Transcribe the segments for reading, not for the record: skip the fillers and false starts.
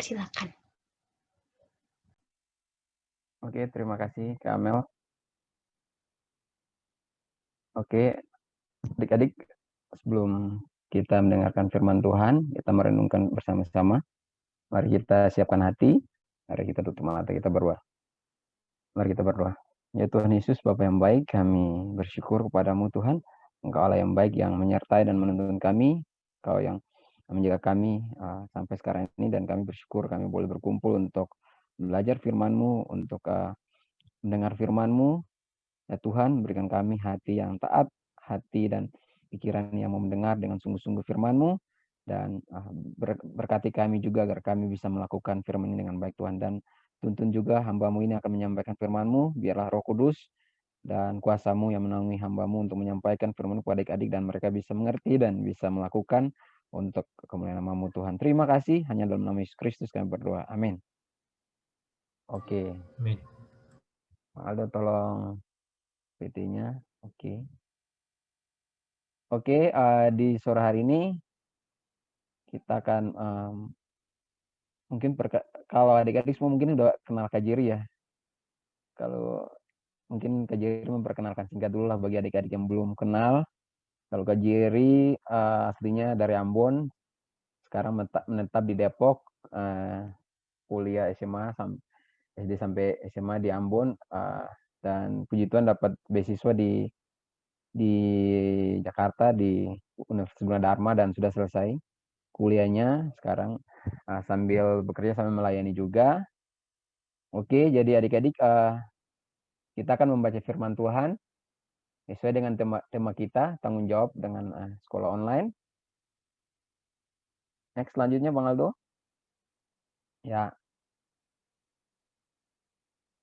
dipersilakan. Oke, terima kasih Kak Amel. Oke, adik-adik, sebelum kita mendengarkan firman Tuhan, kita merenungkan bersama-sama. Mari kita siapkan hati, mari kita tutup mata, kita berdoa. Mari kita berdoa. Ya Tuhan Yesus, Bapa yang baik, kami bersyukur kepadamu Tuhan. Engkau Allah yang baik, yang menyertai dan menuntun kami. Engkau yang menjaga kami sampai sekarang ini, dan kami bersyukur kami boleh berkumpul untuk belajar firman-Mu, untuk mendengar firman-Mu. Ya Tuhan, berikan kami hati yang taat, hati dan pikiran yang mau mendengar dengan sungguh-sungguh firman-Mu, dan berkati kami juga agar kami bisa melakukan firman ini dengan baik Tuhan. Dan tuntun juga hamba-Mu ini akan menyampaikan firman-Mu, biarlah Roh Kudus dan kuasa-Mu yang menaungi hamba-Mu untuk menyampaikan firman-Mu kepada adik-adik, dan mereka bisa mengerti dan bisa melakukan untuk kemuliaan nama-Mu Tuhan. Terima kasih, hanya dalam nama Yesus Kristus kami berdoa. Amin. Oke. Amin. Aldo tolong PT-nya. Oke. Oke, di sore hari ini kita akan mungkin kalau adik-adik semua mungkin udah kenal Kak Jerry ya. Kalau mungkin Kak Jerry memperkenalkan singkat dulu lah bagi adik-adik yang belum kenal. Kalau Kak Jerry aslinya dari Ambon, sekarang menetap di Depok, kuliah SMA SD sampai SMA di Ambon, dan puji Tuhan dapat beasiswa di Jakarta di Universitas Gunadarma dan sudah selesai kuliahnya sekarang, sambil bekerja sambil melayani juga. Oke, jadi adik-adik kita akan membaca firman Tuhan sesuai dengan tema kita, tanggung jawab dengan sekolah online. Next, selanjutnya Bang Aldo. Ya.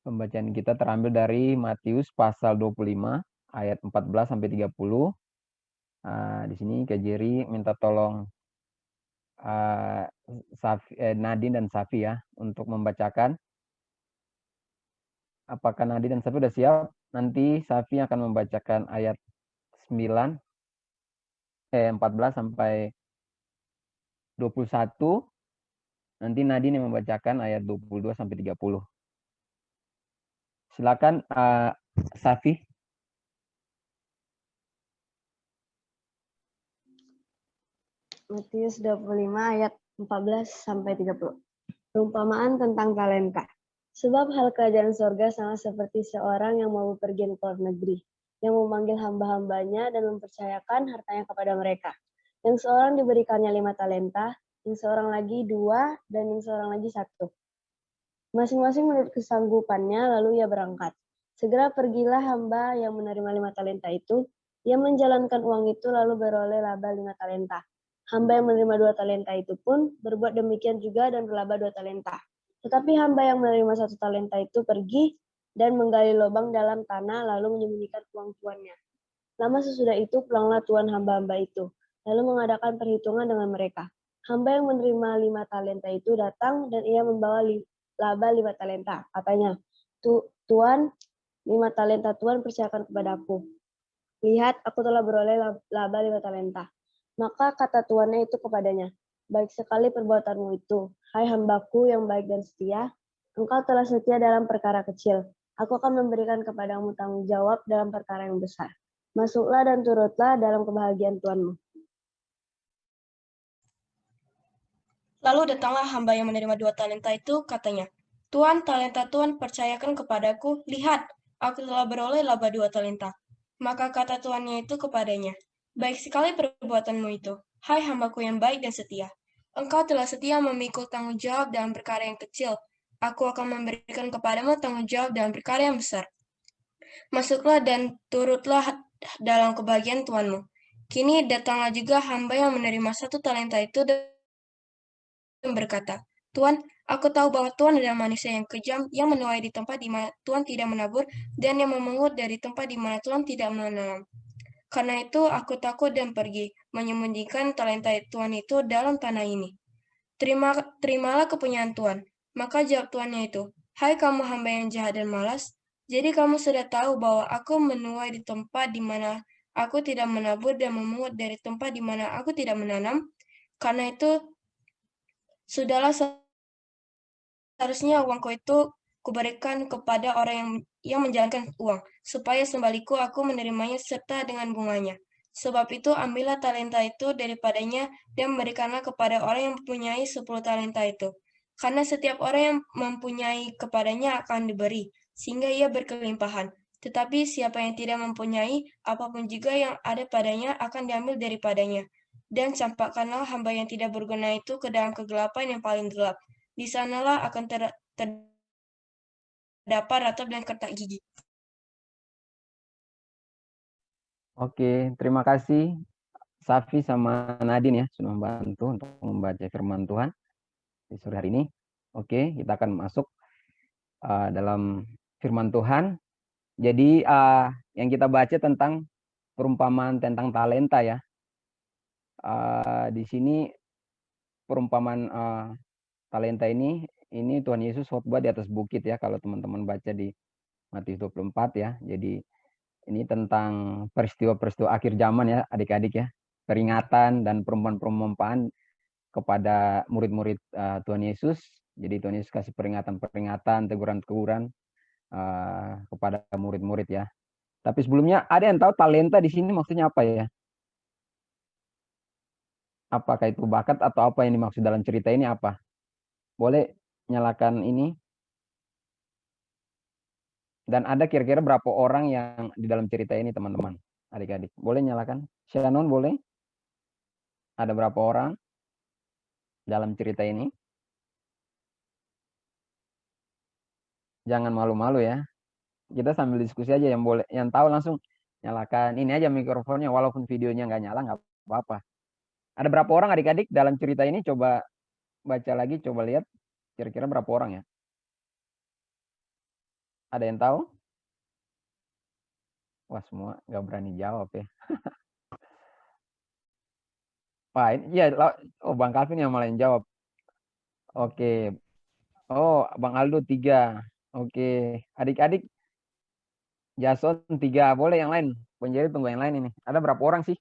Pembacaan kita terambil dari Matius pasal 25 ayat 14 sampai 30. Di sini Kak Jerry minta tolong Nadine dan Safi ya untuk membacakan. Apakah Nadine dan Safi sudah siap? Nanti Safi akan membacakan ayat 14 sampai 21. Nanti Nadine yang membacakan ayat 22 sampai 30. Silakan Safi. Matius 25 ayat 14 sampai 30. Perumpamaan tentang talenta. Sebab hal kerajaan sorga sama seperti seorang yang mau pergi ke luar negeri, yang memanggil hamba-hambanya dan mempercayakan hartanya kepada mereka. Yang seorang diberikannya 5 talenta, yang seorang lagi 2, dan yang seorang lagi 1. Masing-masing menurut kesanggupannya, lalu ia berangkat. Segera pergilah hamba yang menerima 5 talenta itu. Ia menjalankan uang itu lalu beroleh laba 5 talenta. Hamba yang menerima 2 talenta itu pun berbuat demikian juga dan berlaba 2 talenta. Tetapi hamba yang menerima 1 talenta itu pergi dan menggali lubang dalam tanah lalu menyembunyikan uang tuannya. Lama sesudah itu pulanglah tuan hamba-hamba itu, lalu mengadakan perhitungan dengan mereka. Hamba yang menerima 5 talenta itu datang dan ia membawa laba 5 talenta. Katanya, Tuan, 5 talenta Tuan percayakan kepadaku. Lihat, aku telah beroleh laba 5 talenta. Maka kata tuannya itu kepadanya, baik sekali perbuatanmu itu, hai hambaku yang baik dan setia, engkau telah setia dalam perkara kecil. Aku akan memberikan kepadamu tanggung jawab dalam perkara yang besar. Masuklah dan turutlah dalam kebahagiaan Tuanmu. Lalu datanglah hamba yang menerima 2 talenta itu, katanya, Tuan, talenta Tuan percayakan kepadaku, lihat, aku telah beroleh laba 2 talenta. Maka kata tuannya itu kepadanya, baik sekali perbuatanmu itu, hai hambaku yang baik dan setia. Engkau telah setia memikul tanggung jawab dalam perkara yang kecil. Aku akan memberikan kepadamu tanggung jawab dalam perkara yang besar. Masuklah dan turutlah dalam kebahagiaan Tuanmu. Kini datanglah juga hamba yang menerima 1 talenta itu dan berkata, Tuan, aku tahu bahwa Tuan adalah manusia yang kejam, yang menuai di tempat di mana Tuan tidak menabur, dan yang memungut dari tempat di mana Tuan tidak menanam. Karena itu aku takut dan pergi, menyembunyikan talenta Tuan itu dalam tanah ini. Terimalah kepunyaan Tuan. Maka jawab tuannya itu, hai kamu hamba yang jahat dan malas, jadi kamu sudah tahu bahwa aku menuai di tempat di mana aku tidak menabur dan memungut dari tempat di mana aku tidak menanam. Karena itu, sudahlah seharusnya uangku itu kuberikan kepada orang yang menjalankan uang, supaya sembaliku aku menerimanya serta dengan bunganya. Sebab itu ambillah talenta itu daripadanya dan memberikanlah kepada orang yang mempunyai 10 talenta itu. Karena setiap orang yang mempunyai kepadanya akan diberi, sehingga ia berkelimpahan. Tetapi siapa yang tidak mempunyai, apapun juga yang ada padanya akan diambil daripadanya. Dan campakkanlah hamba yang tidak berguna itu ke dalam kegelapan yang paling gelap. Di sanalah akan terdapat ratap dan kertak gigi. Oke, terima kasih Safi sama Nadine ya sudah membantu untuk membaca firman Tuhan di sore hari ini. Oke, kita akan masuk dalam firman Tuhan. Jadi yang kita baca tentang perumpamaan tentang talenta ya. Di sini perumpamaan talenta ini Tuhan Yesus khotbah di atas bukit ya, kalau teman-teman baca di Matius 24 ya. Jadi ini tentang peristiwa-peristiwa akhir zaman ya adik-adik ya. Peringatan dan perumpamaan-perumpamaan kepada murid-murid Tuhan Yesus. Jadi Tuhan Yesus kasih peringatan-peringatan, teguran-teguran kepada murid-murid ya. Tapi sebelumnya ada yang tahu talenta di sini maksudnya apa ya? Apakah itu bakat atau apa yang dimaksud dalam cerita ini apa? Boleh nyalakan ini. Dan ada kira-kira berapa orang yang di dalam cerita ini teman-teman, adik-adik? Boleh nyalakan? Shannon boleh? Ada berapa orang dalam cerita ini? Jangan malu-malu ya. Kita sambil diskusi aja, yang boleh, yang tahu langsung nyalakan ini aja mikrofonnya, walaupun videonya nggak nyala nggak apa-apa. Ada berapa orang adik-adik dalam cerita ini? Coba baca lagi, coba lihat kira-kira berapa orang ya? Ada yang tahu? Wah, semua nggak berani jawab ya. Wah, iya, oh Bang Calvin yang malah yang jawab. Oke. Oh, Bang Aldo 3. Oke. Adik-adik, Jason 3. Boleh yang lain? Penjari tunggu yang lain ini. Ada berapa orang sih?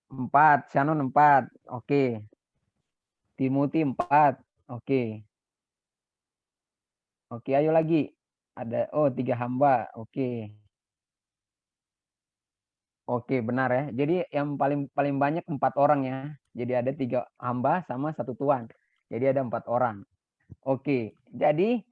4. Shannon 4. Oke. Timothy 4. Oke. Oke, ayo lagi. Ada, 3 hamba. Oke. Oke, benar ya. Jadi yang paling banyak 4 orang ya. Jadi ada 3 hamba sama 1 tuan. Jadi ada 4 orang. Oke. Jadi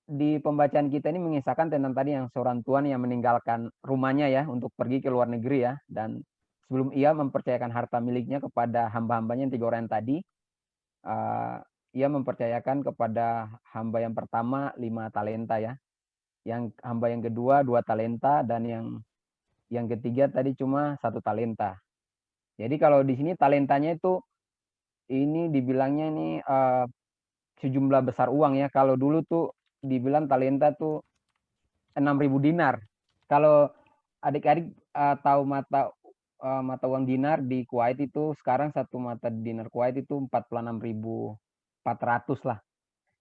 di pembacaan kita ini mengisahkan tentang tadi yang seorang tuan yang meninggalkan rumahnya ya untuk pergi ke luar negeri ya, dan sebelum ia mempercayakan harta miliknya kepada hamba-hambanya yang 3 orang yang tadi, ia mempercayakan kepada hamba yang pertama 5 talenta ya, yang hamba yang kedua 2 talenta, dan yang ketiga tadi cuma 1 talenta. Jadi kalau di sini talentanya itu ini dibilangnya ini sejumlah besar uang ya. Kalau dulu tuh dibilang talenta tuh 6.000 dinar. Kalau adik-adik tahu mata uang dinar di Kuwait itu sekarang satu mata dinar Kuwait itu 46.400 lah.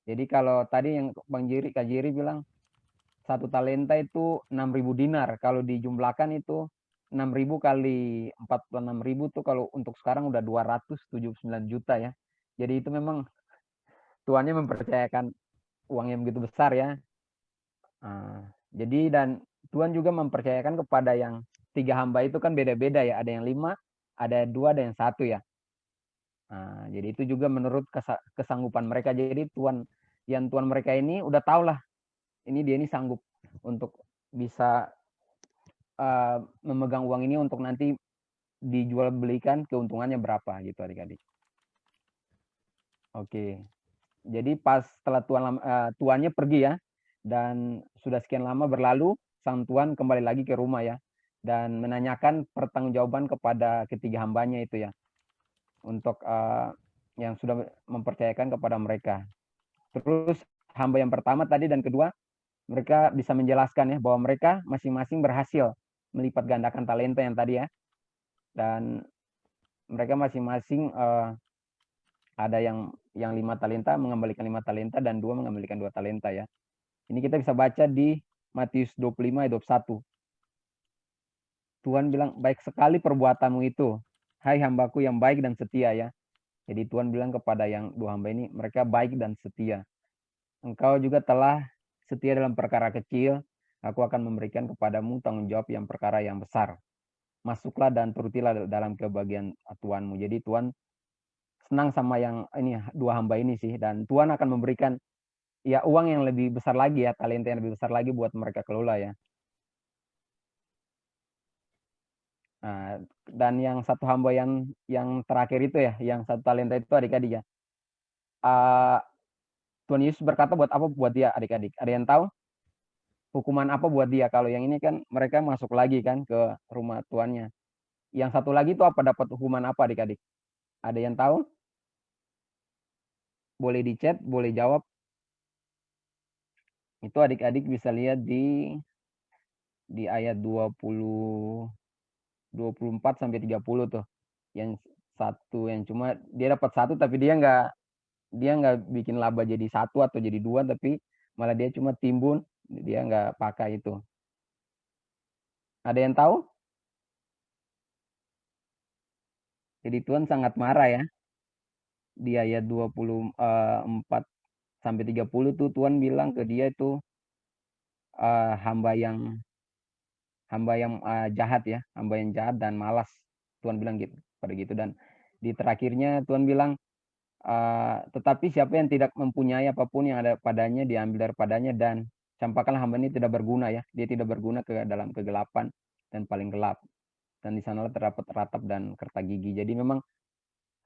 Jadi kalau tadi yang Kak Jiri bilang satu talenta itu 6.000 dinar. Kalau dijumlahkan itu 6.000 kali 46.000 tuh kalau untuk sekarang udah 279 juta ya. Jadi itu memang tuannya mempercayakan uang yang begitu besar ya. Jadi dan Tuhan juga mempercayakan kepada yang 3 hamba itu kan beda-beda ya. Ada yang 5, ada 2, ada yang 1 ya. Jadi itu juga menurut kesanggupan mereka. Jadi tuan mereka ini udah tahu lah, ini dia ini sanggup untuk bisa memegang uang ini untuk nanti dijual belikan, keuntungannya berapa gitu adik-adik. Oke. Jadi pas setelah tuannya pergi ya, dan sudah sekian lama berlalu, sang tuan kembali lagi ke rumah ya, dan menanyakan pertanggungjawaban kepada ketiga hambanya itu ya, untuk yang sudah mempercayakan kepada mereka. Terus hamba yang pertama tadi dan kedua, mereka bisa menjelaskan ya bahwa mereka masing-masing berhasil melipat gandakan talenta yang tadi ya, dan mereka masing-masing ada yang 5 talenta mengembalikan 5 talenta, dan 2 mengembalikan 2 talenta ya. Ini kita bisa baca di Matius 25 ayat 21. Tuhan bilang, baik sekali perbuatanmu itu, hai hambaku yang baik dan setia ya. Jadi Tuhan bilang kepada yang dua hamba ini, mereka baik dan setia. Engkau juga telah setia dalam perkara kecil, aku akan memberikan kepadamu tanggung jawab yang perkara yang besar. Masuklah dan turutilah dalam kebahagiaan Tuhanmu. Jadi Tuhan senang sama yang ini dua hamba ini sih, dan Tuhan akan memberikan ya uang yang lebih besar lagi ya, talenta yang lebih besar lagi buat mereka kelola ya. Nah, dan yang satu hamba yang terakhir itu ya, yang satu talenta itu adik-adik ya. Tuhan Yesus berkata buat apa buat dia adik-adik? Ada yang tahu? Hukuman apa buat dia? Kalau yang ini kan mereka masuk lagi kan ke rumah tuannya. Yang satu lagi itu apa, dapat hukuman apa adik-adik? Ada yang tahu? Boleh di chat, boleh jawab. Itu adik-adik bisa lihat di ayat 24 sampai 30 tuh. Yang satu yang cuma dia dapat satu tapi dia nggak bikin laba jadi satu atau jadi dua, tapi malah dia cuma timbun, dia nggak pakai itu. Ada yang tahu? Jadi Tuhan sangat marah ya. Di ayat 24 sampai 30 tuh Tuhan bilang ke dia itu hamba yang jahat ya, hamba yang jahat dan malas. Tuhan bilang gitu pada gitu, dan di terakhirnya Tuhan bilang tetapi siapa yang tidak mempunyai apapun yang ada padanya diambil daripadanya, dan campakkanlah hamba ini tidak berguna ya. Dia tidak berguna ke dalam kegelapan dan paling gelap. Dan di sanalah terdapat ratap dan kerta gigi. Jadi memang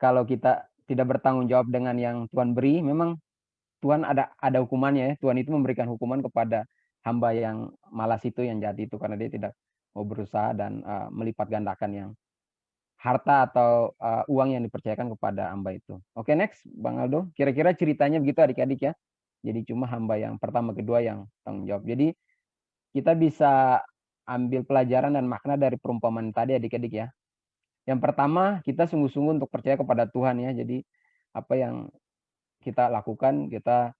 kalau kita tidak bertanggung jawab dengan yang Tuhan beri, memang Tuhan ada hukumannya ya. Tuhan itu memberikan hukuman kepada hamba yang malas itu, yang jahat itu, karena dia tidak mau berusaha dan melipat gandakan yang harta atau uang yang dipercayakan kepada hamba itu. Oke, next, Bang Aldo. Kira-kira ceritanya begitu adik-adik ya. Jadi cuma hamba yang pertama, kedua yang tanggung jawab. Jadi kita bisa ambil pelajaran dan makna dari perumpamaan tadi adik-adik ya. Yang pertama, kita sungguh-sungguh untuk percaya kepada Tuhan ya. Jadi apa yang kita lakukan, kita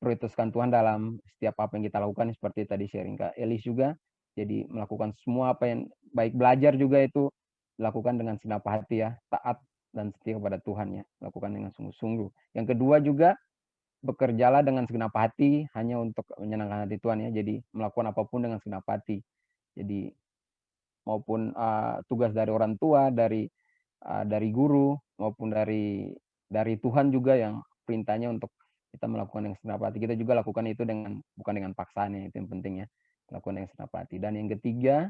prioritaskan Tuhan dalam setiap apa yang kita lakukan, seperti tadi sharing Kak Elis juga. Jadi melakukan semua apa yang baik, belajar juga itu lakukan dengan segenap hati ya, taat dan setia kepada Tuhan ya, lakukan dengan sungguh-sungguh. Yang kedua juga, bekerjalah dengan segenap hati hanya untuk menyenangkan hati Tuhan ya. Jadi melakukan apapun dengan segenap hati. Jadi maupun tugas dari orang tua, dari guru, maupun dari Tuhan juga yang perintahnya untuk kita melakukan yang segenap hati. Kita juga lakukan itu bukan dengan paksaan ya, itu yang penting ya, lakukan yang segenap hati. Dan yang ketiga,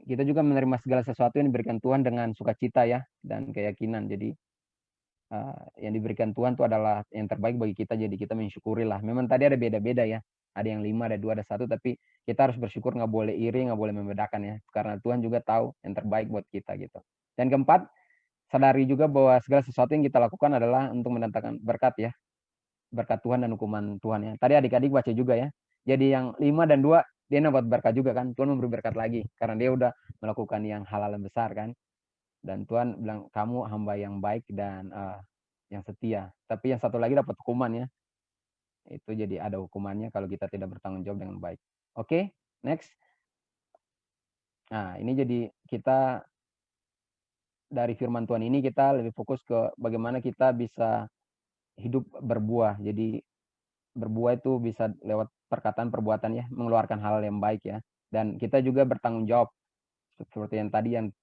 kita juga menerima segala sesuatu yang diberikan Tuhan dengan sukacita ya, dan keyakinan. Jadi yang diberikan Tuhan itu adalah yang terbaik bagi kita, jadi kita mensyukurilah. Memang tadi ada beda-beda ya, ada yang 5, ada 2, ada 1, tapi kita harus bersyukur, nggak boleh iri, nggak boleh membedakan ya, karena Tuhan juga tahu yang terbaik buat kita gitu. Dan keempat, sadari juga bahwa segala sesuatu yang kita lakukan adalah untuk mendatangkan berkat ya, berkat Tuhan dan hukuman Tuhan ya. Tadi adik-adik baca juga ya, jadi yang 5 dan 2 dia dapat berkat juga kan, Tuhan memberi berkat lagi karena dia udah melakukan yang hal-hal besar kan. Dan Tuhan bilang kamu hamba yang baik dan yang setia. Tapi yang satu lagi dapat hukuman ya. Itu jadi ada hukumannya kalau kita tidak bertanggung jawab dengan baik. Oke, next. Nah, ini jadi kita dari firman Tuhan ini kita lebih fokus ke bagaimana kita bisa hidup berbuah. Jadi berbuah itu bisa lewat perkataan, perbuatan ya, mengeluarkan hal yang baik ya. Dan kita juga bertanggung jawab seperti yang tadi yang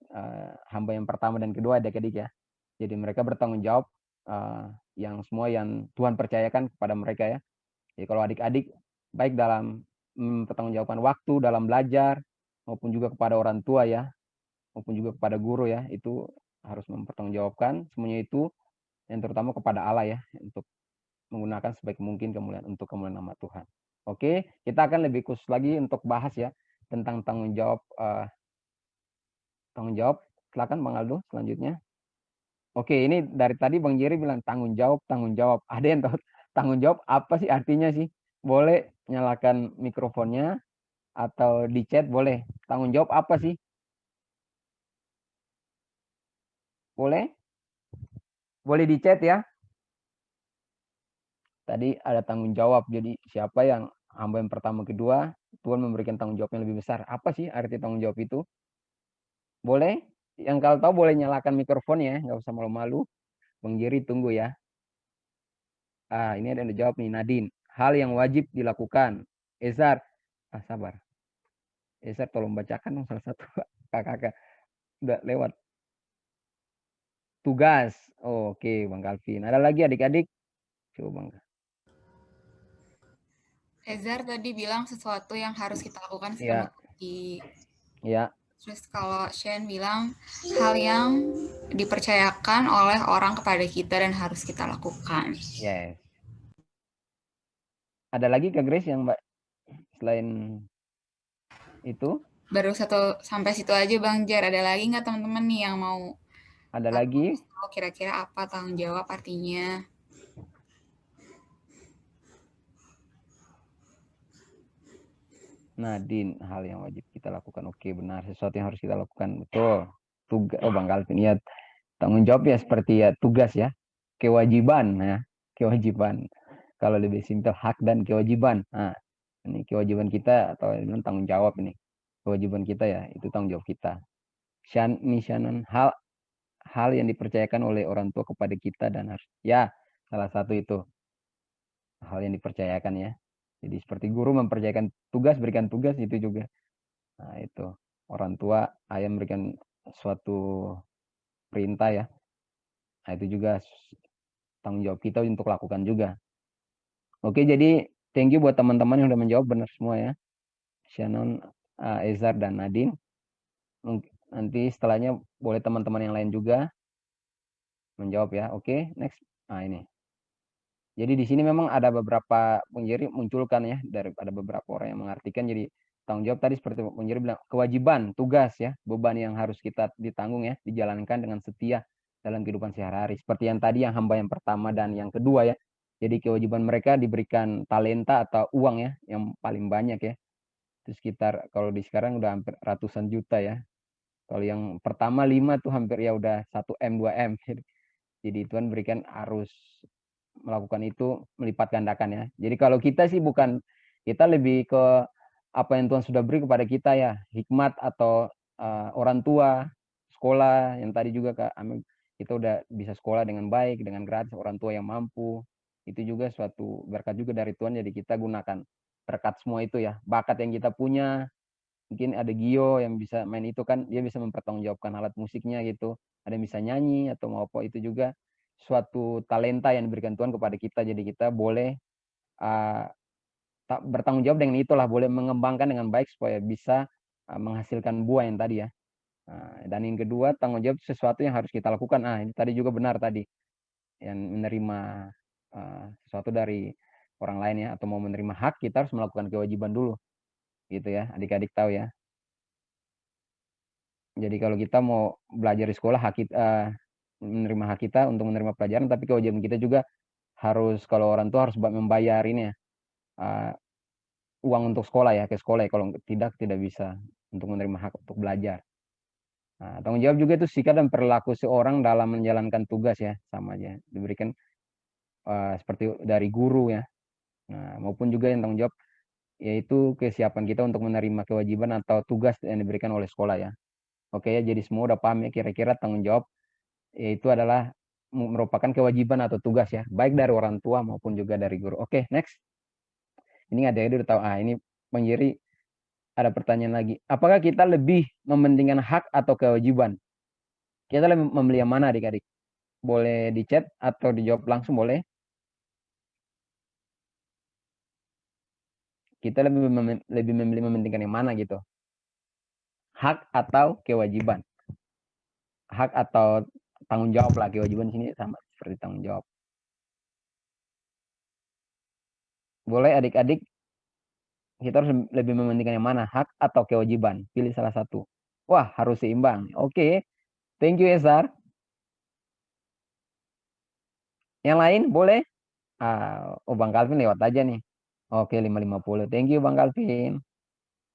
hamba yang pertama dan kedua adik-adik ya. Jadi mereka bertanggung jawab yang semua yang Tuhan percayakan kepada mereka ya. Jadi kalau adik-adik baik dalam mempertanggungjawabkan waktu dalam belajar, maupun juga kepada orang tua ya, maupun juga kepada guru ya, itu harus mempertanggungjawabkan semuanya itu, yang terutama kepada Allah ya, untuk menggunakan sebaik mungkin untuk kemuliaan nama Tuhan. Oke, kita akan lebih khusus lagi untuk bahas ya tentang tanggung jawab. Silakan Bang Aldo selanjutnya. Oke, ini dari tadi Bang Jerry bilang tanggung jawab. Ada yang tahu tanggung jawab apa sih artinya sih? Boleh nyalakan mikrofonnya atau di chat boleh. Tanggung jawab apa sih? Boleh? Boleh di chat ya. Tadi ada tanggung jawab. Jadi siapa yang hamba yang pertama, kedua, Tuhan memberikan tanggung jawab yang lebih besar. Apa sih arti tanggung jawab itu? Boleh? Yang kalau tahu boleh nyalakan mikrofonnya, nggak usah malu-malu. Bang Jerry tunggu ya. Ini ada yang dijawab nih, Nadine. Hal yang wajib dilakukan. Ezar. Sabar. Ezar tolong bacakan dong salah satu kakak. Udah lewat. Tugas. Oke, Bang Calvin. Ada lagi adik-adik? Coba Bang. Ezar tadi bilang sesuatu yang harus kita lakukan Ya. sebelum pagi. Ya. Terus kalau Shen bilang hal yang dipercayakan oleh orang kepada kita dan harus kita lakukan. Yes. Ada lagi Kak Grace yang Mbak selain itu? Baru satu sampai situ aja Bang Jar. Ada lagi nggak teman-teman nih yang mau Ada lagi? tahu kira-kira apa tanggung jawab artinya? Nadine, hal yang wajib kita lakukan. Oke, benar. Sesuatu yang harus kita lakukan. Betul. Tugas. Oh, Bang Calvin. Ya, tanggung jawab ya seperti ya tugas ya. Kewajiban ya. Kewajiban. Kalau lebih simpel, hak dan kewajiban. Nah, ini kewajiban kita atau tanggung jawab ini. Kewajiban kita ya, itu tanggung jawab kita. Shannon, hal yang dipercayakan oleh orang tua kepada kita dan harus. Ya, salah satu itu. Hal yang dipercayakan ya. Jadi seperti guru mempercayakan tugas, berikan tugas itu juga. Nah, itu. Orang tua, ayah memberikan suatu perintah ya. Nah, itu juga tanggung jawab kita untuk lakukan juga. Oke, jadi thank you buat teman-teman yang udah menjawab benar semua ya. Shannon, Ezar, dan Nadine. Nanti setelahnya boleh teman-teman yang lain juga menjawab ya. Oke, next. Nah, ini. Jadi di sini memang ada beberapa penjiri munculkan ya, ada beberapa orang yang mengartikan. Jadi tanggung jawab tadi seperti penjiri bilang, kewajiban, tugas ya, beban yang harus kita ditanggung ya, dijalankan dengan setia dalam kehidupan sehari-hari. Seperti yang tadi yang hamba yang pertama dan yang kedua ya. Jadi kewajiban mereka diberikan talenta atau uang ya, yang paling banyak ya. Itu sekitar kalau di sekarang udah hampir ratusan juta ya. Kalau yang pertama 5 tuh hampir ya udah 1M 2M. Jadi Tuhan berikan harus melakukan itu melipat gandakan ya. Jadi kalau kita sih bukan, kita lebih ke apa yang Tuhan sudah beri kepada kita ya, hikmat atau orang tua, sekolah yang tadi juga Kak Amin, kita udah bisa sekolah dengan baik, dengan gratis, orang tua yang mampu. Itu juga suatu berkat juga dari Tuhan, jadi kita gunakan berkat semua itu ya. Bakat yang kita punya, mungkin ada Gio yang bisa main itu kan, dia bisa mempertanggungjawabkan alat musiknya gitu. Ada yang bisa nyanyi atau mau apa, itu juga suatu talenta yang diberikan Tuhan kepada kita. Jadi kita boleh bertanggung jawab dengan itulah, boleh mengembangkan dengan baik supaya bisa menghasilkan buah yang tadi ya. Dan yang kedua, tanggung jawab sesuatu yang harus kita lakukan. Ini tadi juga benar tadi, yang menerima sesuatu dari orang lain ya, atau mau menerima hak, kita harus melakukan kewajiban dulu. Gitu ya, adik-adik tahu ya. Jadi kalau kita mau belajar di sekolah, hak kita, menerima hak kita untuk menerima pelajaran, tapi kewajiban kita juga harus, kalau orang tua harus membayar ini ya, uang untuk sekolah ya, ke sekolah ya. Kalau tidak bisa untuk menerima hak untuk belajar. Tanggung jawab juga itu sikap dan perilaku seorang dalam menjalankan tugas ya, sama aja diberikan seperti dari guru ya. Maupun juga yang tanggung jawab yaitu kesiapan kita untuk menerima kewajiban atau tugas yang diberikan oleh sekolah ya. Oke ya, jadi semua udah paham ya kira-kira tanggung jawab yaitu adalah merupakan kewajiban atau tugas ya, baik dari orang tua maupun juga dari guru. Oke, next. Ini adik-adik udah tahu. Ini Penjiri ada pertanyaan lagi. Apakah kita lebih mementingkan hak atau kewajiban? Kita lebih memilih yang mana adik-adik? Boleh di chat atau dijawab langsung boleh. Kita lebih memilih mementingkan yang mana gitu? Hak atau kewajiban? Hak atau tanggung jawab lah. Kewajiban sini sama seperti tanggung jawab. Boleh adik-adik, kita harus lebih mementingkan yang mana? Hak atau kewajiban? Pilih salah satu. Wah, harus seimbang. Oke. Thank you, Ezar. Yang lain boleh? Bang Calvin lewat aja nih. Oke, 550. Thank you, Bang Calvin.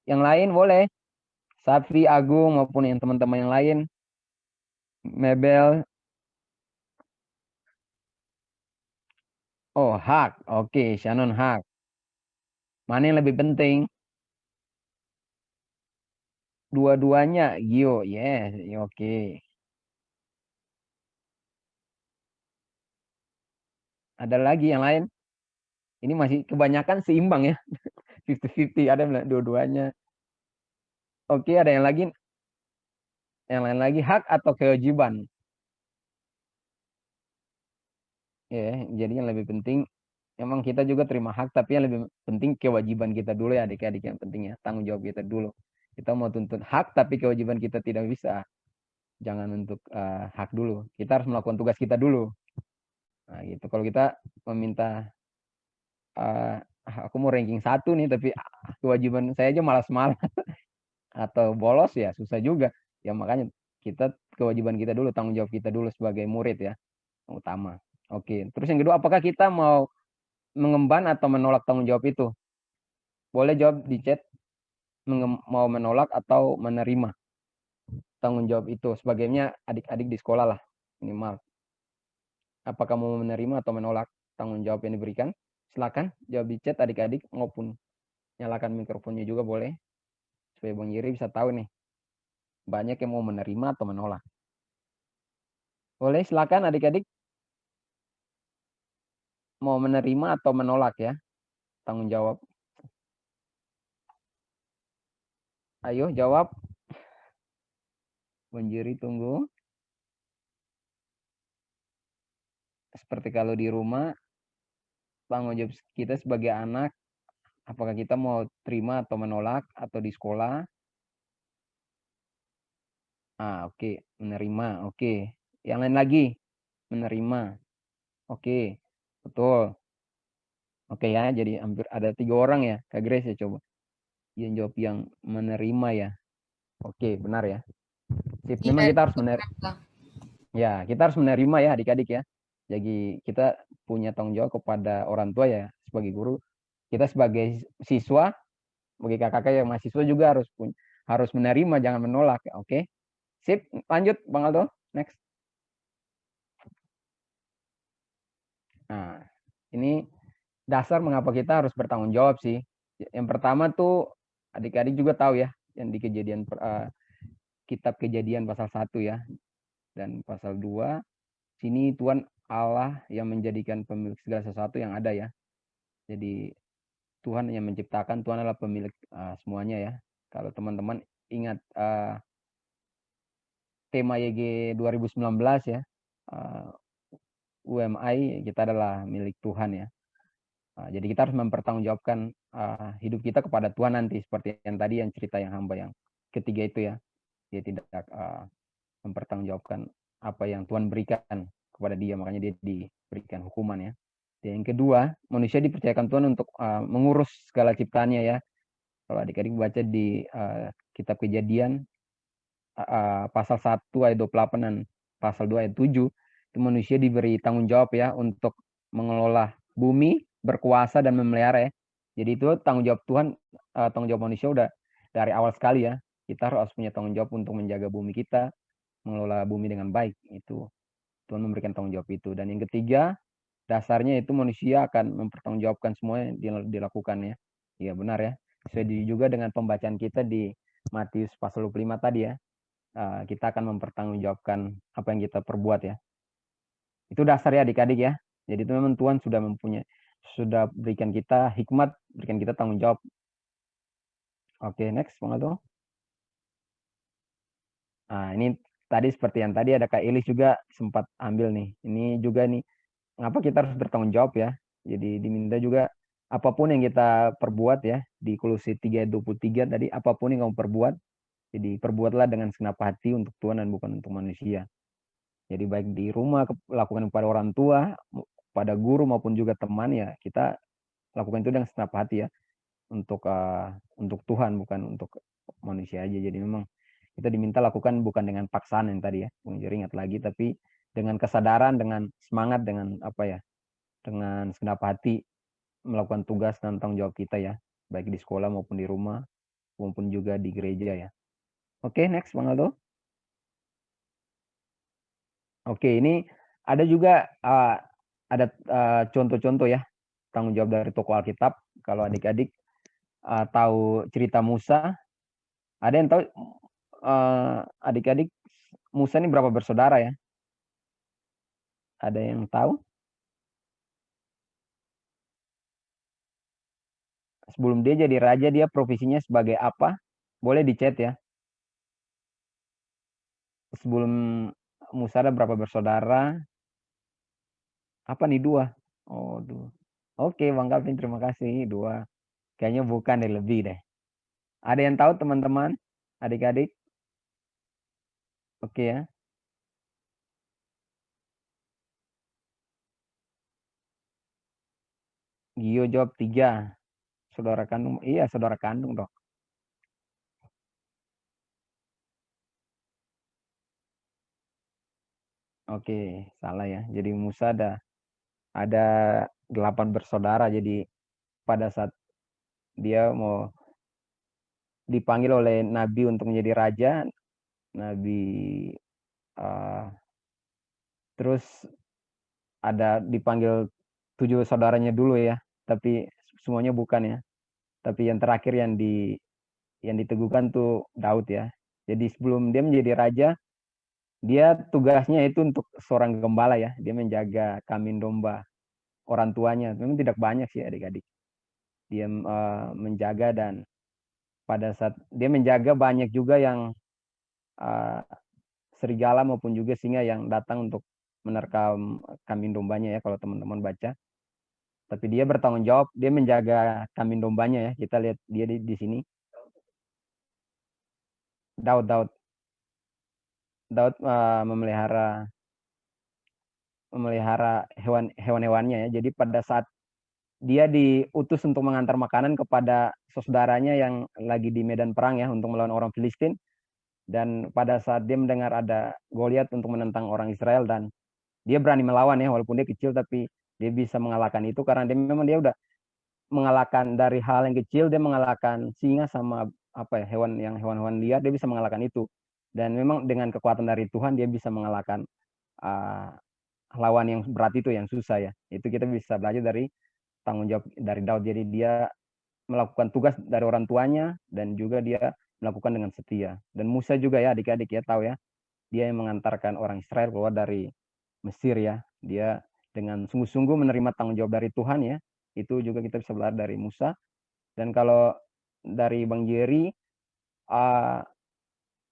Yang lain boleh? Safi, Agung, maupun yang teman-teman yang lain. Mebel. Oh, hak. Oke, Shannon hak. Mana yang lebih penting? Dua-duanya, Gio. Yes, oke. Ada lagi yang lain? Ini masih kebanyakan seimbang ya. 50-50, ada yang bilang dua-duanya. Oke, ada yang lagi? Yang lain lagi, hak atau kewajiban? Ya, jadi yang lebih penting, emang kita juga terima hak, tapi yang lebih penting kewajiban kita dulu ya adik-adik, yang penting ya. Tanggung jawab kita dulu. Kita mau tuntut hak, tapi kewajiban kita tidak bisa. Jangan untuk hak dulu. Kita harus melakukan tugas kita dulu. Nah, gitu. Kalau kita meminta, aku mau ranking 1 nih, tapi kewajiban saya aja malas-malas atau bolos ya susah juga. Ya makanya kita kewajiban kita dulu, tanggung jawab kita dulu sebagai murid ya, yang utama. Oke. Terus yang kedua, apakah kita mau mengemban atau menolak tanggung jawab itu? Boleh jawab di chat, mau menolak atau menerima tanggung jawab itu. Sebagainya adik-adik di sekolah lah, minimal. Apakah mau menerima atau menolak tanggung jawab yang diberikan? Silakan jawab di chat adik-adik, maupun nyalakan mikrofonnya juga boleh, supaya Bang Yiri bisa tahu nih, banyak yang mau menerima atau menolak. Boleh, silakan adik-adik, mau menerima atau menolak ya tanggung jawab. Ayo jawab. Bang Yiri tunggu. Seperti kalau di rumah, tanggung jawab kita sebagai anak, apakah kita mau terima atau menolak, atau di sekolah? Oke, menerima. Oke. Yang lain lagi, menerima. Oke, betul. Oke ya, jadi hampir ada 3 orang ya, Kak Grace ya, coba. Yang jawab yang menerima ya. Oke, benar ya. Sip. Iya, Memang kita harus Bang. ya, kita harus menerima ya adik-adik ya. Jadi kita punya tanggung jawab kepada orang tua ya, sebagai guru. Kita sebagai siswa, sebagai kakak-kakak yang mahasiswa juga harus menerima, jangan menolak. Oke. Sip, lanjut Bang Aldo. Next. Nah, ini dasar mengapa kita harus bertanggung jawab sih. Yang pertama tuh adik-adik juga tahu ya, yang di kitab Kejadian pasal 1 ya, dan pasal 2, sini Tuhan Allah yang menjadikan pemilik segala sesuatu yang ada ya. Jadi Tuhan yang menciptakan, Tuhan adalah pemilik semuanya ya. Kalau teman-teman ingat tema YG 2019 ya, UMI, kita adalah milik Tuhan ya. Jadi kita harus mempertanggungjawabkan hidup kita kepada Tuhan nanti, seperti yang tadi yang cerita yang hamba yang ketiga itu ya. Dia tidak mempertanggungjawabkan apa yang Tuhan berikan kepada dia, makanya dia diberikan hukuman ya. Dan yang kedua, manusia dipercayakan Tuhan untuk mengurus segala ciptaannya ya. Kalau adik-adik baca di kitab Kejadian pasal 1 ayat 28 dan pasal 2 ayat 7, itu manusia diberi tanggung jawab ya untuk mengelola bumi, berkuasa dan memelihara ya. Jadi itu tanggung jawab Tuhan, tanggung jawab manusia udah dari awal sekali ya. Kita harus punya tanggung jawab untuk menjaga bumi kita, mengelola bumi dengan baik. Itu Tuhan memberikan tanggung jawab itu. Dan yang ketiga, dasarnya itu manusia akan mempertanggungjawabkan semua yang dilakukannya. Iya benar ya. Sesuai juga dengan pembacaan kita di Matius pasal 25 tadi ya. Kita akan mempertanggungjawabkan apa yang kita perbuat ya. Itu dasar ya adik-adik ya. Jadi itu memang Tuhan sudah berikan kita hikmat, berikan kita tanggung jawab. Oke, next Bang Aldo. Ini tadi seperti yang tadi ada Kak Elis juga sempat ambil nih. Ini juga nih, ngapa kita harus bertanggung jawab ya. Jadi diminta juga apapun yang kita perbuat ya, di Kolose 3:23 tadi, apapun yang kamu perbuat, jadi perbuatlah dengan segenap hati untuk Tuhan dan bukan untuk manusia. Jadi baik di rumah, lakukan kepada orang tua, pada guru maupun juga teman ya, kita lakukan itu dengan segenap hati ya, untuk Tuhan, bukan untuk manusia aja. Jadi memang kita diminta lakukan bukan dengan paksaan yang tadi ya, Bung Jerry ingat lagi, tapi dengan kesadaran, dengan semangat, dengan dengan segenap hati melakukan tugas dan tanggung jawab kita ya, baik di sekolah maupun di rumah maupun juga di gereja ya. Oke, next Bang Aldo. Oke, ini ada juga ada contoh-contoh ya tanggung jawab dari tokoh Alkitab. Kalau adik-adik tahu cerita Musa, ada yang tahu adik-adik Musa ini berapa bersaudara ya? Ada yang tahu? sebelum dia jadi raja, dia profesinya sebagai apa? Boleh di chat ya. Sebelum Musa ada berapa bersaudara? Apa nih 2? Oh, 2. Oke, Bang Calvin, terima kasih. 2. Kayaknya bukan deh, lebih deh. Ada yang tahu teman-teman? Adik-adik? Oke ya. Gio jawab 3. Saudara kandung. Iya, saudara kandung dong. Oke, salah ya. Jadi Musa ada 8 bersaudara. Jadi pada saat dia mau dipanggil oleh Nabi untuk menjadi raja, Nabi terus ada dipanggil 7 saudaranya dulu ya, tapi semuanya bukan ya. Tapi yang terakhir yang diteguhkan tuh Daud ya. Jadi sebelum dia menjadi raja, dia tugasnya itu untuk seorang gembala ya. Dia menjaga kambing domba orang tuanya. Memang tidak banyak sih adik-adik. Dia menjaga, dan pada saat dia menjaga, banyak juga yang serigala maupun juga singa yang datang untuk menerkam kambing dombanya ya, kalau teman-teman baca. Tapi dia bertanggung jawab, dia menjaga kambing dombanya ya. Kita lihat dia di sini. Daud memelihara hewan-hewannya ya. Jadi pada saat dia diutus untuk mengantar makanan kepada saudaranya yang lagi di medan perang ya, untuk melawan orang Filistin. Dan pada saat dia mendengar ada Goliat untuk menentang orang Israel, dan dia berani melawan ya, walaupun dia kecil, tapi dia bisa mengalahkan itu karena dia udah mengalahkan dari hal yang kecil. Dia mengalahkan singa sama apa ya, hewan-hewan liar, dia bisa mengalahkan itu. Dan memang dengan kekuatan dari Tuhan dia bisa mengalahkan lawan yang berat itu, yang susah ya. Itu kita bisa belajar dari tanggung jawab dari Daud. Jadi dia melakukan tugas dari orang tuanya, dan juga dia melakukan dengan setia. Dan Musa juga ya, adik-adik ya tahu ya, dia yang mengantarkan orang Israel keluar dari Mesir ya. Dia dengan sungguh-sungguh menerima tanggung jawab dari Tuhan ya. Itu juga kita bisa belajar dari Musa. Dan kalau dari Bang Jerry,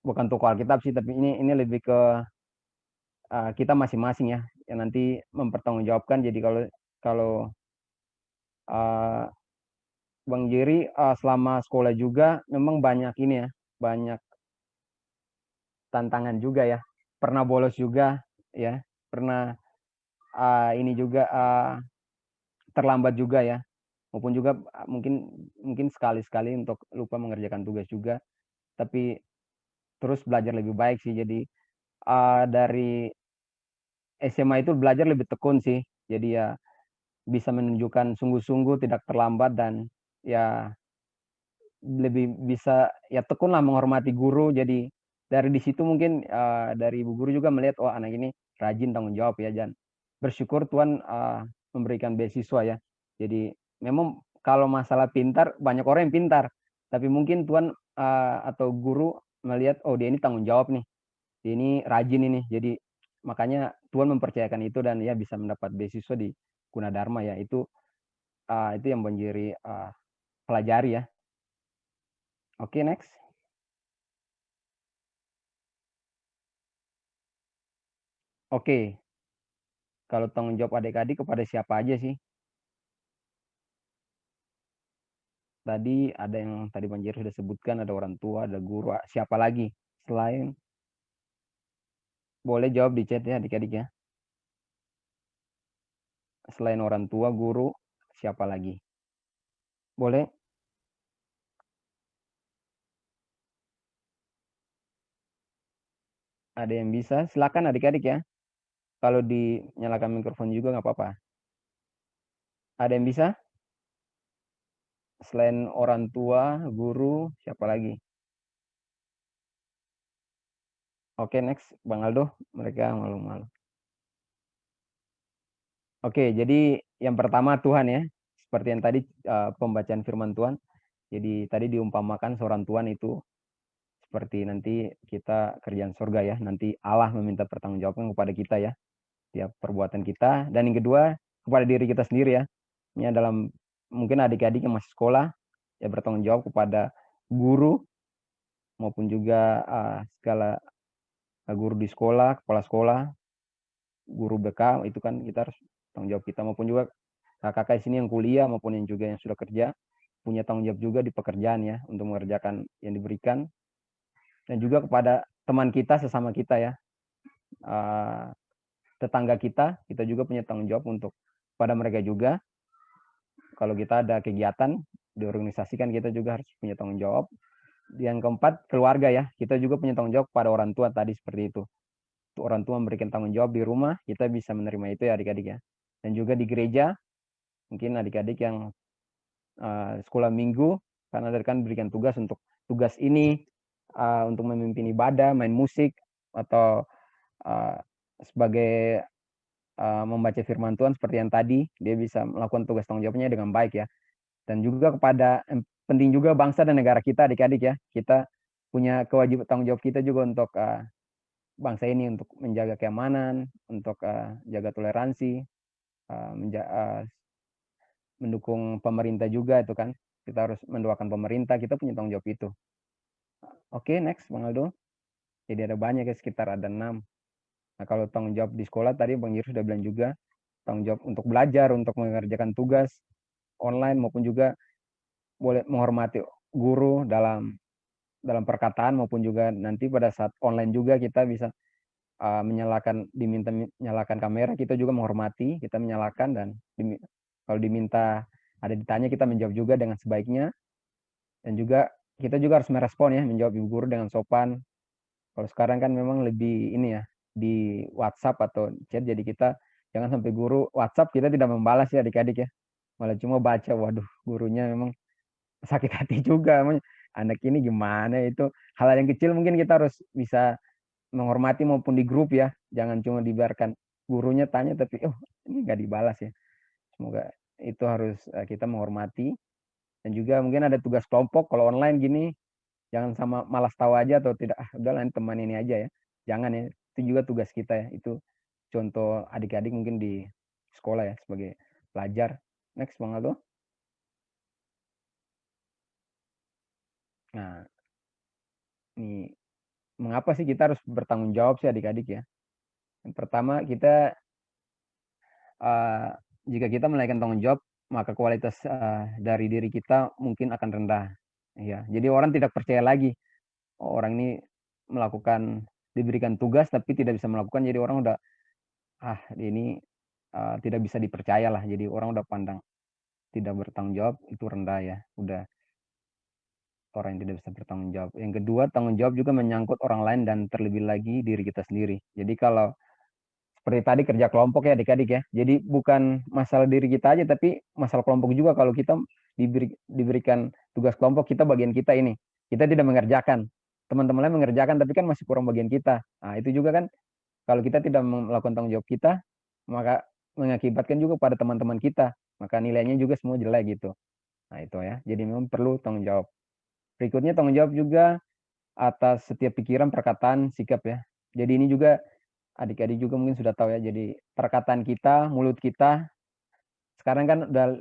bukan tokoh Alkitab sih, tapi ini lebih ke kita masing-masing ya, yang nanti mempertanggungjawabkan. Jadi kalau Bang Jerry selama sekolah juga memang banyak ini ya, banyak tantangan juga ya. Pernah bolos juga ya, pernah ini juga terlambat juga ya, maupun juga mungkin sekali-sekali untuk lupa mengerjakan tugas juga. Tapi terus belajar lebih baik sih. Jadi dari SMA itu belajar lebih tekun sih. Jadi ya bisa menunjukkan sungguh-sungguh, tidak terlambat, dan ya lebih bisa ya tekun lah menghormati guru. Jadi dari di situ mungkin dari ibu guru juga melihat, oh anak ini rajin, tanggung jawab ya, dan bersyukur Tuhan memberikan beasiswa ya. Jadi memang kalau masalah pintar, banyak orang yang pintar, tapi mungkin Tuhan atau guru melihat, oh dia ini tanggung jawab nih, dia ini rajin ini. Jadi makanya Tuhan mempercayakan itu, dan ya bisa mendapat beasiswa di Gunadarma ya. Itu yang menjadi pelajari ya. Oke, next. Oke. Kalau tanggung jawab adik-adik kepada siapa aja sih? Tadi ada yang tadi Bang Jerry sudah sebutkan, ada orang tua, ada guru. Siapa lagi? Selain, boleh jawab di chat ya adik-adik ya. Selain orang tua, guru, siapa lagi? Boleh? Ada yang bisa? Silakan adik-adik ya. Kalau dinyalakan mikrofon juga nggak apa-apa. Ada yang bisa? Selain orang tua, guru, siapa lagi? Oke, next. Bang Aldo, mereka malu-malu. Oke, jadi yang pertama Tuhan ya. Seperti yang tadi pembacaan firman Tuhan. Jadi tadi diumpamakan seorang Tuhan itu seperti nanti kita kerjaan surga ya. Nanti Allah meminta pertanggungjawaban kepada kita ya, tiap perbuatan kita. Dan yang kedua, kepada diri kita sendiri ya. Ini dalam mungkin adik-adik yang masih sekolah, ya bertanggung jawab kepada guru maupun juga segala guru di sekolah, kepala sekolah, guru BK, itu kan kita harus tanggung jawab kita, maupun juga kakak-kakak di sini yang kuliah maupun yang juga yang sudah kerja punya tanggung jawab juga di pekerjaan ya untuk mengerjakan yang diberikan, dan juga kepada teman kita sesama kita ya, tetangga kita juga punya tanggung jawab untuk pada mereka juga. Kalau kita ada kegiatan di organisasi kan kita juga harus punya tanggung jawab. Yang keempat, keluarga ya, kita juga punya tanggung jawab pada orang tua tadi seperti itu. Orang tua memberikan tanggung jawab di rumah, kita bisa menerima itu ya adik-adik ya. Dan juga di gereja, mungkin adik-adik yang sekolah minggu, karena ada kan berikan tugas untuk tugas ini untuk memimpin ibadah, main musik, atau sebagai membaca firman Tuhan seperti yang tadi, dia bisa melakukan tugas tanggung jawabnya dengan baik ya. Dan juga kepada penting juga bangsa dan negara kita adik-adik ya, kita punya kewajiban tanggung jawab kita juga untuk bangsa ini, untuk menjaga keamanan, untuk jaga toleransi, mendukung pemerintah juga itu kan, kita harus mendoakan pemerintah, kita punya tanggung jawab itu. Oke, next Bang Aldo. Jadi ada banyak ya, sekitar ada 6. Nah, kalau tanggung jawab di sekolah tadi Bang Jiru sudah bilang juga, tanggung jawab untuk belajar, untuk mengerjakan tugas online, maupun juga boleh menghormati guru dalam perkataan, maupun juga nanti pada saat online juga kita bisa diminta menyalakan kamera, kita juga menghormati, kita menyalakan, dan kalau diminta ada ditanya kita menjawab juga dengan sebaiknya, dan juga kita juga harus merespon ya, menjawab ibu guru dengan sopan. Kalau sekarang kan memang lebih ini ya, di WhatsApp atau chat, jadi kita jangan sampai guru WhatsApp kita tidak membalas ya adik-adik ya, malah cuma baca, waduh gurunya memang sakit hati juga, anak ini gimana. Itu hal yang kecil mungkin kita harus bisa menghormati, maupun di grup ya, jangan cuma dibiarkan gurunya tanya tapi ini nggak dibalas ya. Semoga itu harus kita menghormati. Dan juga mungkin ada tugas kelompok kalau online gini, jangan sama malas tahu aja atau tidak, udah lain teman ini aja ya, jangan ya. Itu juga tugas kita ya, itu contoh adik-adik mungkin di sekolah ya sebagai pelajar. Next Bang Aldo. Nah, ini mengapa sih kita harus bertanggung jawab sih adik-adik ya? Yang pertama, kita jika kita menaikkan tanggung jawab, maka kualitas dari diri kita mungkin akan rendah. Ya, jadi orang tidak percaya lagi. Orang ini diberikan tugas tapi tidak bisa melakukan, jadi orang udah ini tidak bisa dipercaya lah. Jadi orang udah pandang tidak bertanggung jawab itu rendah ya. Udah orang yang tidak bisa bertanggung jawab. Yang kedua, tanggung jawab juga menyangkut orang lain dan terlebih lagi diri kita sendiri. Jadi kalau seperti tadi kerja kelompok ya adik-adik ya. Jadi bukan masalah diri kita aja, tapi masalah kelompok juga. Kalau kita diberikan tugas kelompok, kita bagian kita ini, kita tidak mengerjakan. Teman-teman lain mengerjakan, tapi kan masih kurang bagian kita. Nah, itu juga kan kalau kita tidak melakukan tanggung jawab kita, maka mengakibatkan juga pada teman-teman kita. Maka nilainya juga semua jelek gitu. Nah, itu ya. Jadi memang perlu tanggung jawab. Berikutnya tanggung jawab juga atas setiap pikiran, perkataan, sikap ya. Jadi ini juga adik-adik juga mungkin sudah tahu ya, jadi perkataan kita, mulut kita, sekarang kan udah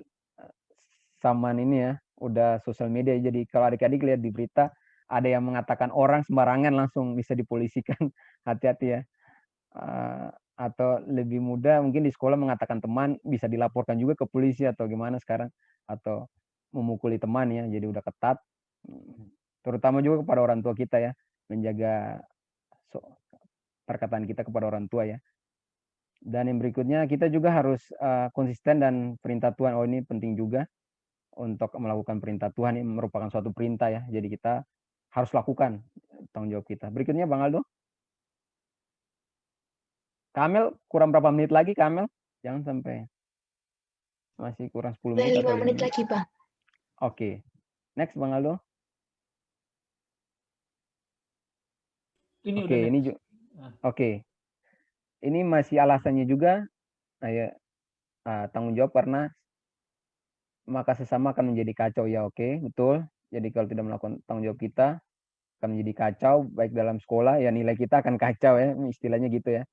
zaman ini ya, udah sosial media, jadi kalau adik-adik lihat di berita, ada yang mengatakan orang sembarangan langsung bisa dipolisikan, hati-hati ya. Atau lebih mudah mungkin di sekolah mengatakan teman, bisa dilaporkan juga ke polisi atau gimana sekarang, atau memukuli teman ya, jadi udah ketat. Terutama juga kepada orang tua kita ya, menjaga perkataan kita kepada orang tua ya. Dan yang berikutnya kita juga harus konsisten dan perintah Tuhan. Ini penting juga untuk melakukan perintah Tuhan, ini merupakan suatu perintah ya. Jadi kita harus lakukan tanggung jawab kita. Berikutnya Bang Aldo. Kamel, kurang berapa menit lagi Kamel? Jangan sampai masih kurang 10 menit atau 5 menit lagi Bang. Oke. Next Bang Aldo. Oke, ini oke. Ini masih alasannya juga tanggung jawab karena maka sesama akan menjadi kacau ya. Oke, betul. Jadi kalau tidak melakukan tanggung jawab kita akan menjadi kacau, baik dalam sekolah ya, nilai kita akan kacau ya, istilahnya gitu ya.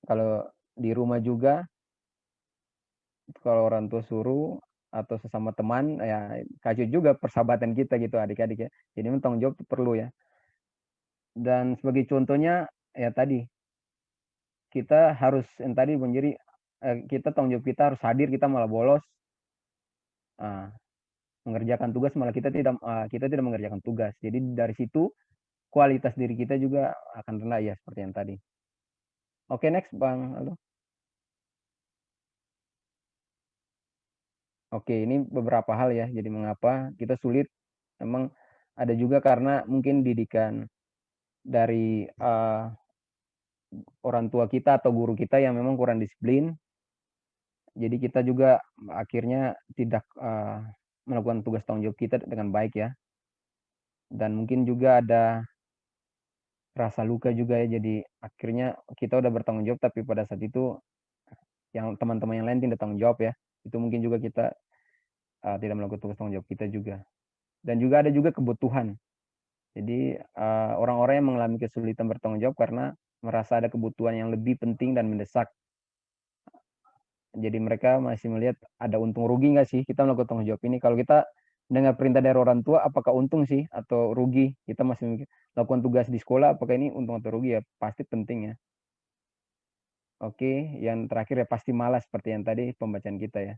Kalau di rumah juga, kalau orang tua suruh atau sesama teman, ya kacau juga persahabatan kita gitu adik-adik ya. Jadi memang tanggung jawab itu perlu ya. Dan sebagai contohnya ya tadi kita harus yang tadi menjadi kita tanggung jawab kita harus hadir, kita malah bolos. Mengerjakan tugas malah kita tidak mengerjakan tugas. Jadi dari situ kualitas diri kita juga akan rendah ya seperti yang tadi. Oke, next Bang Aldo. Oke, ini beberapa hal ya. Jadi mengapa kita sulit? Memang ada juga karena mungkin didikan dari orang tua kita atau guru kita yang memang kurang disiplin. Jadi kita juga akhirnya tidak melakukan tugas tanggung jawab kita dengan baik ya. Dan mungkin juga ada rasa luka juga ya. Jadi akhirnya kita udah bertanggung jawab tapi pada saat itu yang teman-teman yang lain tidak tanggung jawab ya. Itu mungkin juga kita tidak melakukan tugas tanggung jawab kita juga. Dan juga ada juga kebutuhan. Jadi orang-orang yang mengalami kesulitan bertanggung jawab karena merasa ada kebutuhan yang lebih penting dan mendesak. Jadi mereka masih melihat ada untung rugi nggak sih kita melakukan tanggung jawab ini. Kalau kita dengar perintah dari orang tua, apakah untung sih atau rugi? Kita masih melakukan tugas di sekolah, apakah ini untung atau rugi ya? Pasti penting ya. Oke, yang terakhir ya pasti malas seperti yang tadi pembacaan kita ya.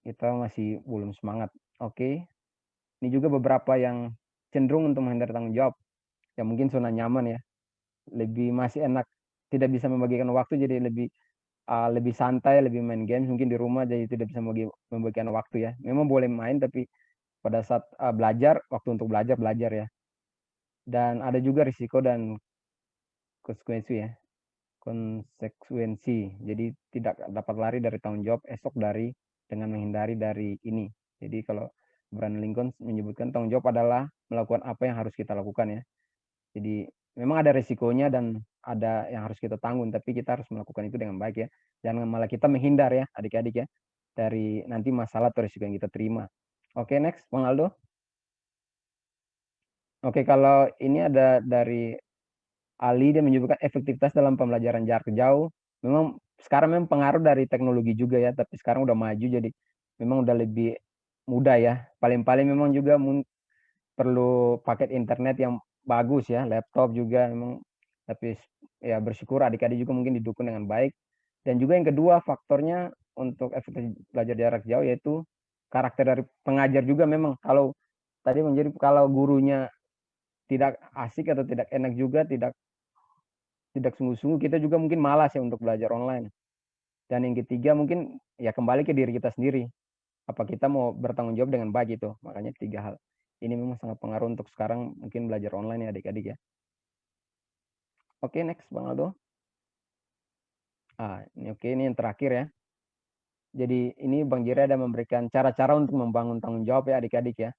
Kita masih belum semangat. Oke, ini juga beberapa yang cenderung untuk menghindari tanggung jawab. Ya mungkin zona nyaman ya. Lebih masih enak, tidak bisa membagikan waktu jadi lebih santai, lebih main games mungkin di rumah jadi tidak bisa membagikan waktu ya. Memang boleh main tapi pada saat belajar, waktu untuk belajar ya. Dan ada juga risiko dan konsekuensi ya. Konsekuensi. Jadi tidak dapat lari dari tanggung jawab esok dengan menghindari dari ini. Jadi kalau Abraham Lincoln menyebutkan tanggung jawab adalah melakukan apa yang harus kita lakukan ya. Jadi memang ada resikonya dan ada yang harus kita tanggung, tapi kita harus melakukan itu dengan baik ya. Jangan malah kita menghindar ya adik-adik ya dari nanti masalah atau risiko yang kita terima. Oke, next Bang Aldo. Oke, kalau ini ada dari Ali, dia menyebutkan efektivitas dalam pembelajaran jarak jauh. Memang sekarang memang pengaruh dari teknologi juga ya, tapi sekarang udah maju jadi memang udah lebih mudah ya. Paling-paling memang juga perlu paket internet yang bagus ya, laptop juga memang. Tapi ya bersyukur adik-adik juga mungkin didukung dengan baik. Dan juga yang kedua faktornya untuk efektivitas belajar jarak jauh yaitu karakter dari pengajar juga memang. Kalau tadi menjadi kalau gurunya tidak asik atau tidak enak juga, tidak sungguh-sungguh, kita juga mungkin malas ya untuk belajar online. Dan yang ketiga mungkin ya kembali ke diri kita sendiri. Apa kita mau bertanggung jawab dengan baik itu. Makanya 3 hal. Ini memang sangat pengaruh untuk sekarang mungkin belajar online ya adik-adik ya. Oke, next Bang Aldo. Ini yang terakhir ya. Jadi ini Bang Jira ada memberikan cara-cara untuk membangun tanggung jawab ya adik-adik ya.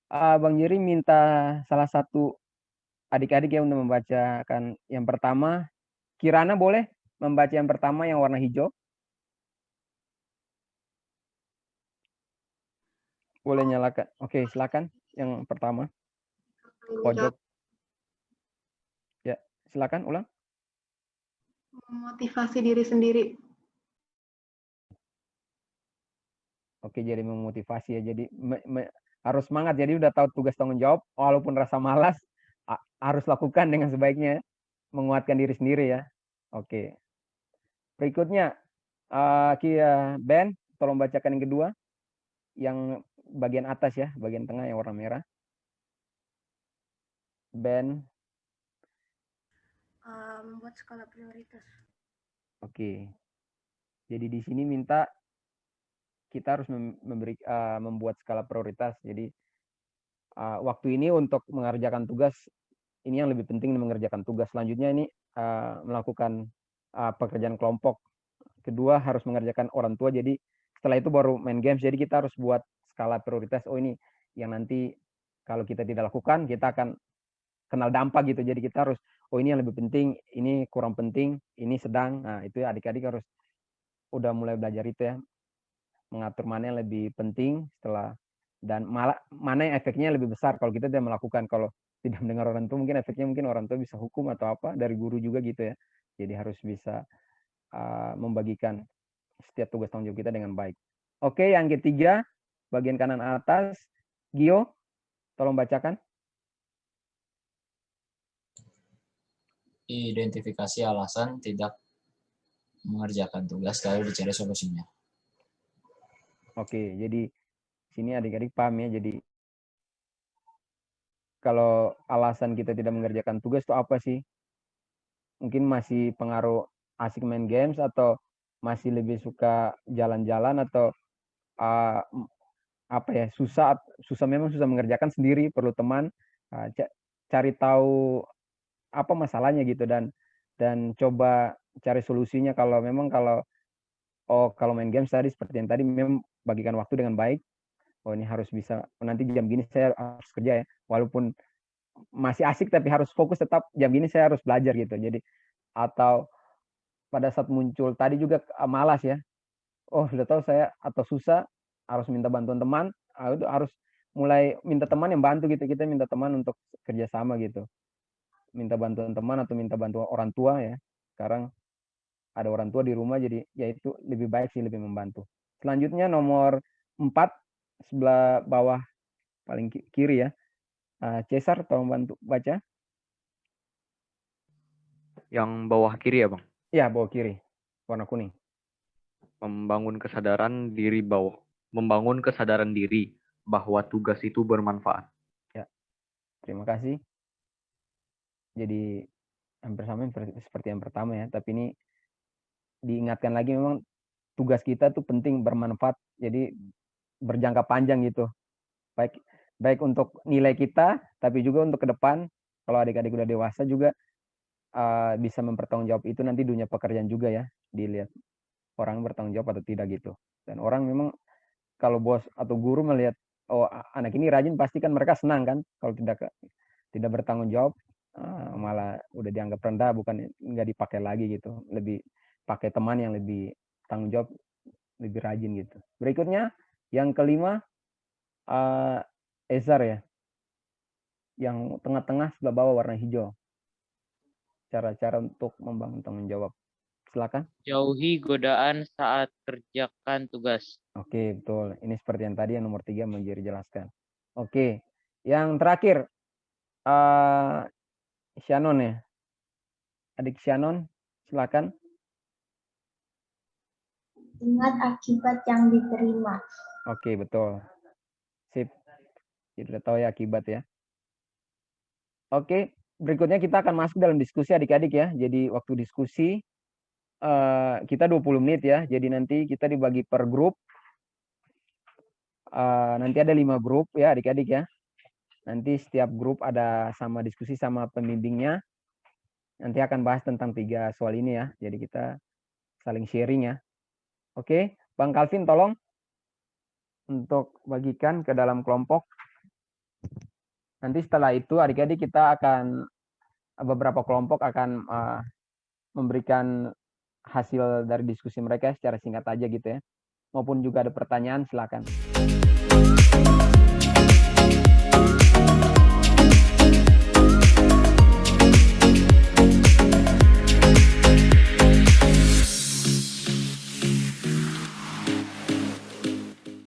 Bang Jiri minta salah satu adik-adik yang untuk membacakan yang pertama. Kirana boleh membaca yang pertama yang warna hijau? Boleh nyalakan. Oke, silakan yang pertama. Pojok. Ya, silakan ulang. Memotivasi diri sendiri. Oke, jadi memotivasi ya. Jadi harus semangat. Jadi udah tahu tugas tanggung jawab, walaupun rasa malas harus lakukan dengan sebaiknya. Menguatkan diri sendiri ya. Oke. Berikutnya, Kia Ben, tolong bacakan yang kedua. Yang bagian atas ya, bagian tengah yang warna merah. Ben. Membuat skala prioritas. Oke. Jadi di sini minta kita harus membuat skala prioritas. Jadi waktu ini untuk mengerjakan tugas, ini yang lebih penting mengerjakan tugas. Selanjutnya ini melakukan pekerjaan kelompok. Kedua harus mengerjakan orang tua. Jadi setelah itu baru main games. Jadi kita harus buat skala prioritas. Oh ini yang nanti kalau kita tidak lakukan, kita akan kenal dampak gitu. Jadi kita harus, oh ini yang lebih penting, ini kurang penting, ini sedang. Nah itu adik-adik harus udah mulai belajar itu ya. Mengatur mana yang lebih penting setelah dan malah mana yang efeknya lebih besar kalau kita tidak melakukan. Kalau tidak mendengar orang tua mungkin efeknya mungkin orang tua bisa hukum atau apa, dari guru juga gitu ya. Jadi harus bisa membagikan setiap tugas tanggung jawab kita dengan baik. Oke, yang ketiga, bagian kanan atas, Gio, tolong bacakan. Identifikasi alasan tidak mengerjakan tugas lalu dicari solusinya. Oke, jadi sini adik-adik paham ya. Jadi kalau alasan kita tidak mengerjakan tugas itu apa sih? Mungkin masih pengaruh asik main games, atau masih lebih suka jalan-jalan, atau apa ya, susah memang susah mengerjakan sendiri, perlu teman. Cari tahu apa masalahnya gitu, dan coba cari solusinya. Kalau memang kalau main games tadi seperti yang tadi, memang bagikan waktu dengan baik. Oh, ini harus bisa, nanti jam gini saya harus kerja ya, walaupun masih asik tapi harus fokus, tetap jam gini saya harus belajar gitu. Jadi atau pada saat muncul tadi juga malas ya, oh sudah tahu saya atau susah, harus minta bantuan teman, itu harus mulai minta teman yang bantu gitu. Kita minta teman untuk kerjasama gitu, minta bantuan teman atau minta bantuan orang tua ya. Sekarang ada orang tua di rumah, jadi ya itu lebih baik sih, lebih membantu. Selanjutnya nomor 4, sebelah bawah paling kiri ya. Cesar, tolong bantu baca. Yang bawah kiri ya, Bang? Ya, bawah kiri, warna kuning. Membangun kesadaran diri bahwa tugas itu bermanfaat. Ya, terima kasih. Jadi hampir sama seperti yang pertama ya, tapi ini diingatkan lagi, memang tugas kita tuh penting, bermanfaat, jadi berjangka panjang gitu. Baik untuk nilai kita, tapi juga untuk ke depan, kalau adik-adik udah dewasa juga bisa mempertanggungjawab itu nanti dunia pekerjaan juga ya, dilihat orang bertanggung jawab atau tidak gitu. Dan orang memang kalau bos atau guru melihat, oh anak ini rajin, pasti kan mereka senang kan. Kalau tidak bertanggung jawab, malah udah dianggap rendah, bukan nggak dipakai lagi gitu. Lebih pakai teman yang lebih tanggung jawab, lebih rajin gitu. Berikutnya yang kelima, Ezar ya, yang tengah-tengah sebelah bawah warna hijau. Cara-cara untuk membangun tanggung jawab. Silakan. Jauhi godaan saat kerjakan tugas. Oke, betul. Ini seperti yang tadi yang nomor 3 Menjadi jelaskan. Oke, yang terakhir, Shannon ya. Adik Shannon, silakan. Ingat akibat yang diterima. Oke, betul. Sip. Kita tahu ya akibat ya. Oke, berikutnya kita akan masuk dalam diskusi adik-adik ya. Jadi waktu diskusi kita 20 menit ya. Jadi nanti kita dibagi per grup. Nanti ada 5 grup ya adik-adik ya. Nanti setiap grup ada sama diskusi sama pembimbingnya. Nanti akan bahas tentang 3 soal ini ya. Jadi kita saling sharing ya. Oke, Bang Calvin tolong untuk bagikan ke dalam kelompok. Nanti setelah itu adik-adik kita akan, beberapa kelompok akan memberikan hasil dari diskusi mereka secara singkat aja gitu ya. Maupun juga ada pertanyaan, silakan.